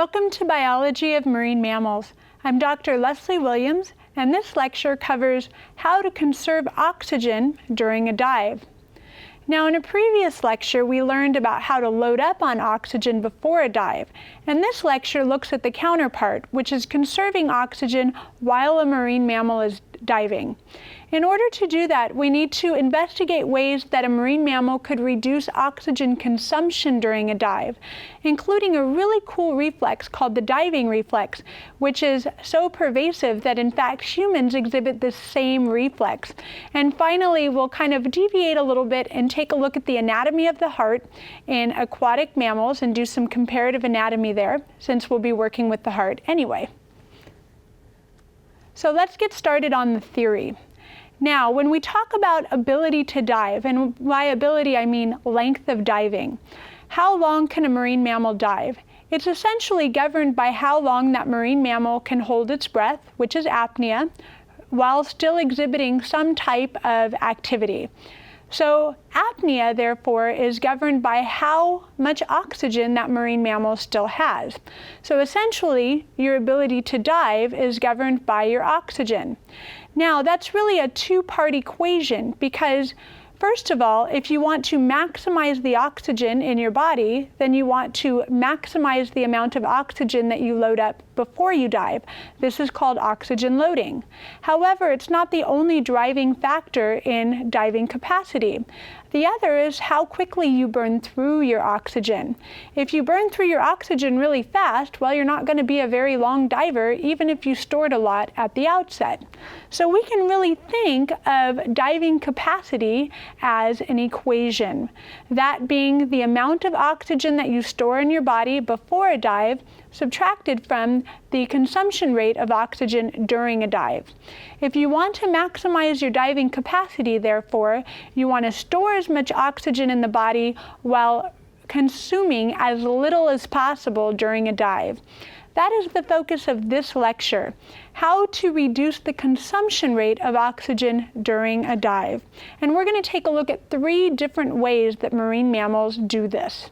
Welcome to Biology of Marine Mammals. I'm Dr. Leslie Williams, and this lecture covers how to conserve oxygen during a dive. Now, in a previous lecture, we learned about how to load up on oxygen before a dive, and this lecture looks at the counterpart, which is conserving oxygen while a marine mammal is diving. In order to do that, we need to investigate ways that a marine mammal could reduce oxygen consumption during a dive, including a really cool reflex called the diving reflex, which is so pervasive that in fact humans exhibit this same reflex. And finally, we'll kind of deviate a little bit and take a look at the anatomy of the heart in aquatic mammals and do some comparative anatomy there, since we'll be working with the heart anyway. So let's get started on the theory. Now, when we talk about ability to dive, and by ability I mean length of diving, how long can a marine mammal dive? It's essentially governed by how long that marine mammal can hold its breath, which is apnea, while still exhibiting some type of activity. So apnea, therefore, is governed by how much oxygen that marine mammal still has. So essentially, your ability to dive is governed by your oxygen. Now, that's really a two-part equation because, first of all, if you want to maximize the oxygen in your body, then you want to maximize the amount of oxygen that you load up before you dive. This is called oxygen loading. However, it's not the only driving factor in diving capacity. The other is how quickly you burn through your oxygen. If you burn through your oxygen really fast, well, you're not going to be a very long diver, even if you stored a lot at the outset. So we can really think of diving capacity as an equation. That being the amount of oxygen that you store in your body before a dive, subtracted from the consumption rate of oxygen during a dive. If you want to maximize your diving capacity, therefore, you want to store as much oxygen in the body while consuming as little as possible during a dive. That is the focus of this lecture, how to reduce the consumption rate of oxygen during a dive. And we're going to take a look at 3 different ways that marine mammals do this.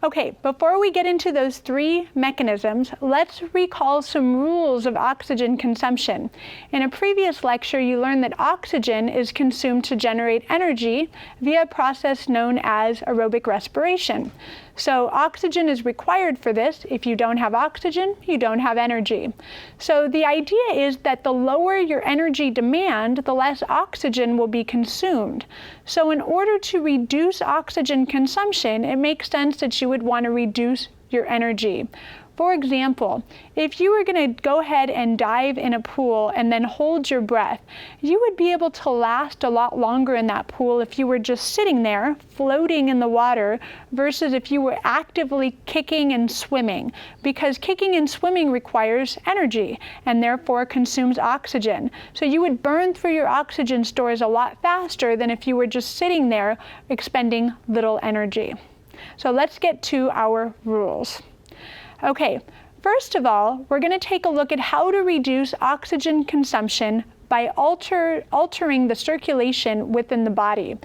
Okay, before we get into those 3 mechanisms, let's recall some rules of oxygen consumption. In a previous lecture, you learned that oxygen is consumed to generate energy via a process known as aerobic respiration. So oxygen is required for this. If you don't have oxygen, you don't have energy. So the idea is that the lower your energy demand, the less oxygen will be consumed. So in order to reduce oxygen consumption, it makes sense that you would want to reduce your energy. For example, if you were going to go ahead and dive in a pool and then hold your breath, you would be able to last a lot longer in that pool if you were just sitting there, floating in the water, versus if you were actively kicking and swimming, because kicking and swimming requires energy and therefore consumes oxygen. So you would burn through your oxygen stores a lot faster than if you were just sitting there expending little energy. So let's get to our rules. Okay, first of all, we're going to take a look at how to reduce oxygen consumption by altering the circulation within the body.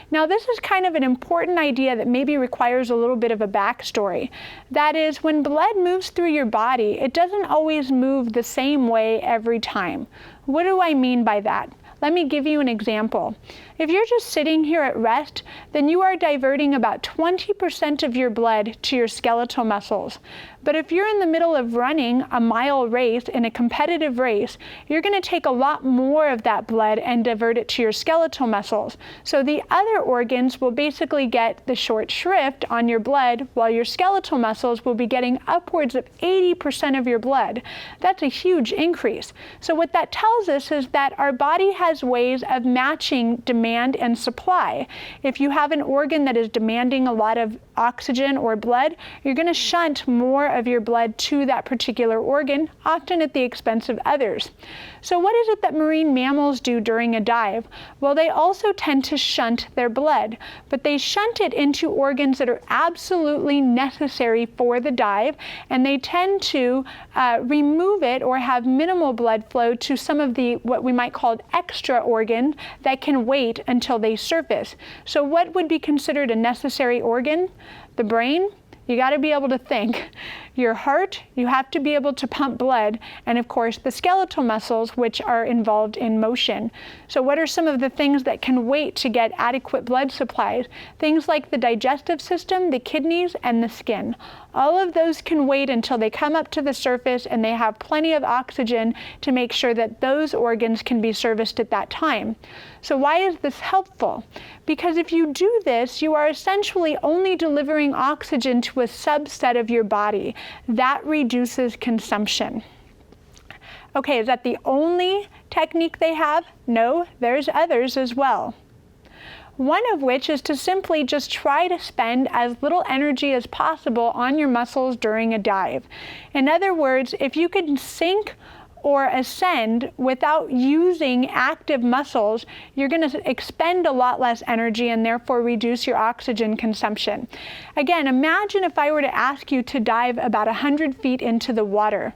Now, this is kind of an important idea that maybe requires a little bit of a backstory. That is, when blood moves through your body, it doesn't always move the same way every time. What do I mean by that? Let me give you an example. If you're just sitting here at rest, then you are diverting about 20% of your blood to your skeletal muscles. But if you're in the middle of running a mile race in a competitive race, you're going to take a lot more of that blood and divert it to your skeletal muscles. So the other organs will basically get the short shrift on your blood, while your skeletal muscles will be getting upwards of 80% of your blood. That's a huge increase. So what that tells us is that our body has ways of matching demand and supply. If you have an organ that is demanding a lot of oxygen or blood, you're going to shunt more of your blood to that particular organ, often at the expense of others. So what is it that marine mammals do during a dive? Well, they also tend to shunt their blood, but they shunt it into organs that are absolutely necessary for the dive, and they tend to remove it or have minimal blood flow to some of the what we might call extra organs that can wait until they surface. So what would be considered a necessary organ? The brain? You got to be able to think. your heart, you have to be able to pump blood, and of course the skeletal muscles, which are involved in motion. So what are some of the things that can wait to get adequate blood supplies? Things like the digestive system, the kidneys, and the skin. All of those can wait until they come up to the surface and they have plenty of oxygen to make sure that those organs can be serviced at that time. So why is this helpful? Because if you do this, you are essentially only delivering oxygen to a subset of your body. That reduces consumption. Okay, is that the only technique they have? No, there's others as well. One of which is to simply just try to spend as little energy as possible on your muscles during a dive. In other words, if you can sink or ascend without using active muscles, you're going to expend a lot less energy and therefore reduce your oxygen consumption. Again, imagine if I were to ask you to dive about 100 feet into the water.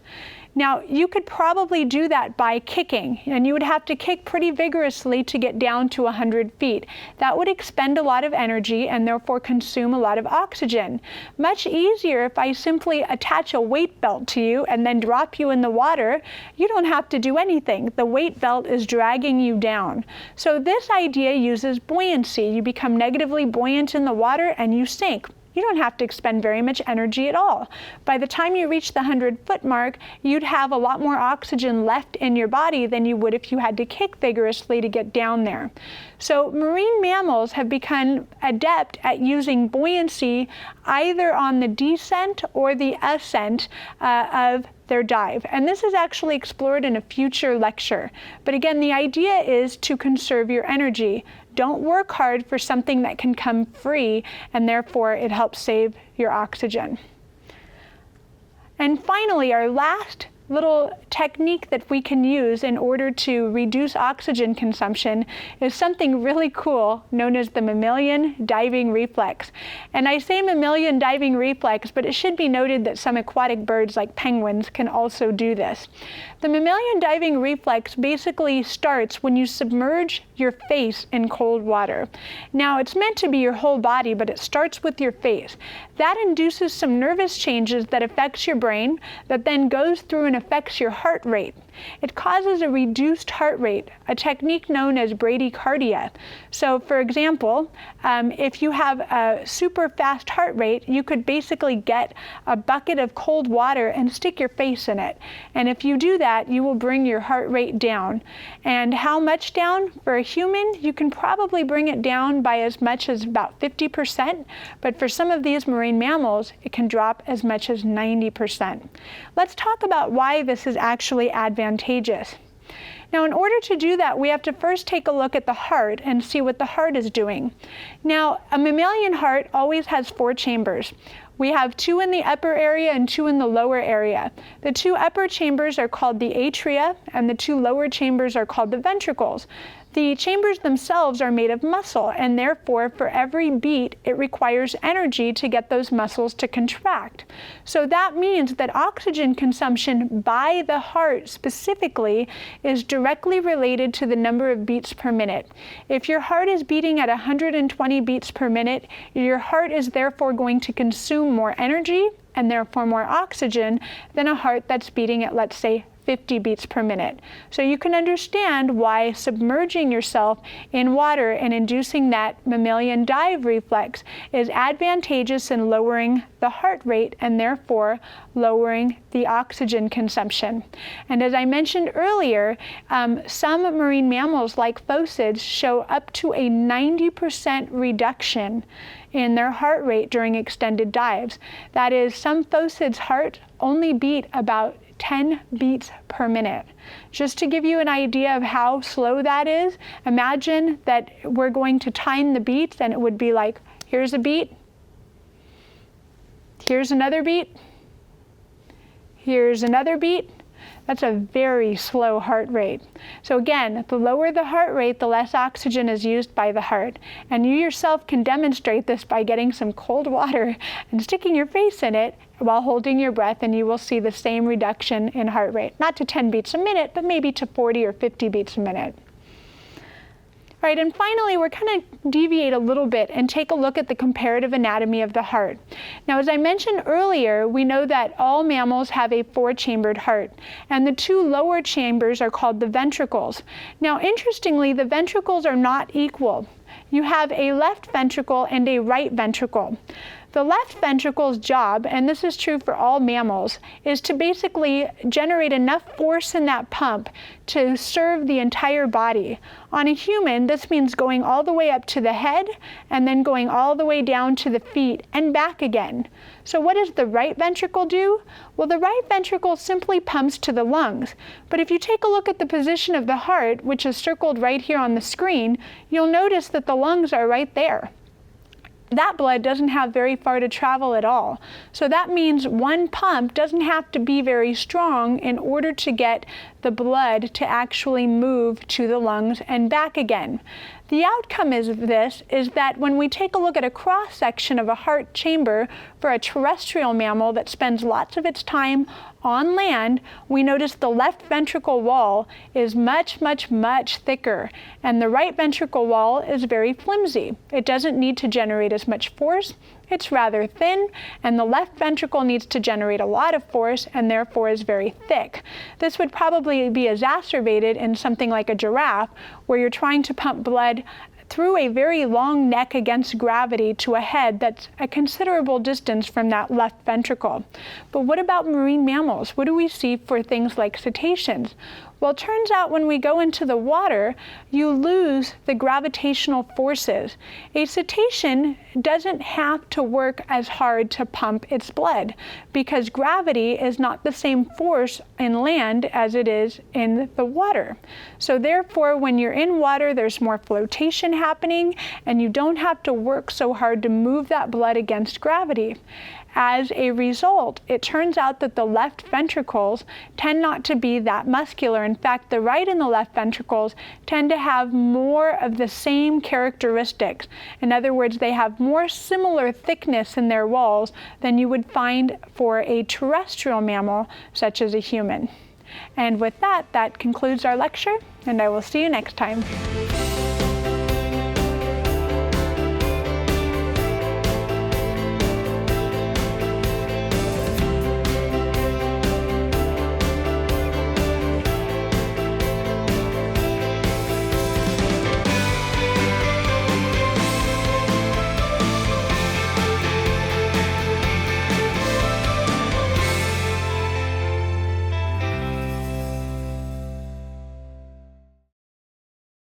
Now, you could probably do that by kicking, and you would have to kick pretty vigorously to get down to 100 feet. That would expend a lot of energy and therefore consume a lot of oxygen. Much easier if I simply attach a weight belt to you and then drop you in the water. You don't have to do anything. The weight belt is dragging you down. So this idea uses buoyancy. You become negatively buoyant in the water and you sink. You don't have to expend very much energy at all. By the time you reach the 100-foot mark, you'd have a lot more oxygen left in your body than you would if you had to kick vigorously to get down there. So marine mammals have become adept at using buoyancy either on the descent or the ascent of their dive. And this is actually explored in a future lecture. But again, the idea is to conserve your energy. Don't work hard for something that can come free, and therefore it helps save your oxygen. And finally, our last little technique that we can use in order to reduce oxygen consumption is something really cool known as the mammalian diving reflex. And I say mammalian diving reflex, but it should be noted that some aquatic birds like penguins can also do this. The mammalian diving reflex basically starts when you submerge your face in cold water. Now, it's meant to be your whole body, but it starts with your face. That induces some nervous changes that affects your brain, that then goes through and affects your heart rate. It causes a reduced heart rate, a technique known as bradycardia. So, for example, if you have a super fast heart rate, you could basically get a bucket of cold water and stick your face in it. And if you do that, you will bring your heart rate down. And how much down? For a human, you can probably bring it down by as much as about 50%, but for some of these marine mammals, it can drop as much as 90%. Let's talk about why this is actually advantageous. Now, in order to do that, we have to first take a look at the heart and see what the heart is doing. Now, a mammalian heart always has 4 chambers. We have 2 in the upper area and 2 in the lower area. The 2 upper chambers are called the atria, and the 2 lower chambers are called the ventricles. The chambers themselves are made of muscle, and therefore, for every beat, it requires energy to get those muscles to contract. So that means that oxygen consumption by the heart specifically is directly related to the number of beats per minute. If your heart is beating at 120 beats per minute, your heart is therefore going to consume more energy and therefore more oxygen than a heart that's beating at, let's say, 50 beats per minute. So you can understand why submerging yourself in water and inducing that mammalian dive reflex is advantageous in lowering the heart rate and therefore lowering the oxygen consumption. And as I mentioned earlier, some marine mammals like phocids show up to a 90% reduction in their heart rate during extended dives. That is, some phocids' heart only beat about 10 beats per minute. Just to give you an idea of how slow that is, imagine that we're going to time the beats and it would be like, here's a beat, here's another beat, here's another beat. That's a very slow heart rate. So again, the lower the heart rate, the less oxygen is used by the heart. And you yourself can demonstrate this by getting some cold water and sticking your face in it while holding your breath, and you will see the same reduction in heart rate. Not to 10 beats a minute, but maybe to 40 or 50 beats a minute. Right, and finally, we're going to deviate a little bit and take a look at the comparative anatomy of the heart. Now, as I mentioned earlier, we know that all mammals have a 4-chambered heart, and the 2 lower chambers are called the ventricles. Now, interestingly, the ventricles are not equal. You have a left ventricle and a right ventricle. The left ventricle's job, and this is true for all mammals, is to basically generate enough force in that pump to serve the entire body. On a human, this means going all the way up to the head and then going all the way down to the feet and back again. So what does the right ventricle do? Well, the right ventricle simply pumps to the lungs. But if you take a look at the position of the heart, which is circled right here on the screen, you'll notice that the lungs are right there. That blood doesn't have very far to travel at all. So that means one pump doesn't have to be very strong in order to get the blood to actually move to the lungs and back again. The outcome of this is that when we take a look at a cross-section of a heart chamber for a terrestrial mammal that spends lots of its time on land, we notice the left ventricle wall is much, much, much thicker, and the right ventricle wall is very flimsy. It doesn't need to generate as much force. It's rather thin, and the left ventricle needs to generate a lot of force and therefore is very thick. This would probably be exacerbated in something like a giraffe, where you're trying to pump blood through a very long neck against gravity to a head that's a considerable distance from that left ventricle. But what about marine mammals? What do we see for things like cetaceans? Well, it turns out when we go into the water, you lose the gravitational forces. A cetacean doesn't have to work as hard to pump its blood because gravity is not the same force in land as it is in the water. So therefore, when you're in water, there's more flotation happening, and you don't have to work so hard to move that blood against gravity. As a result, it turns out that the left ventricles tend not to be that muscular. In fact, the right and the left ventricles tend to have more of the same characteristics. In other words, they have more similar thickness in their walls than you would find for a terrestrial mammal such as a human. And with that, that concludes our lecture, and I will see you next time.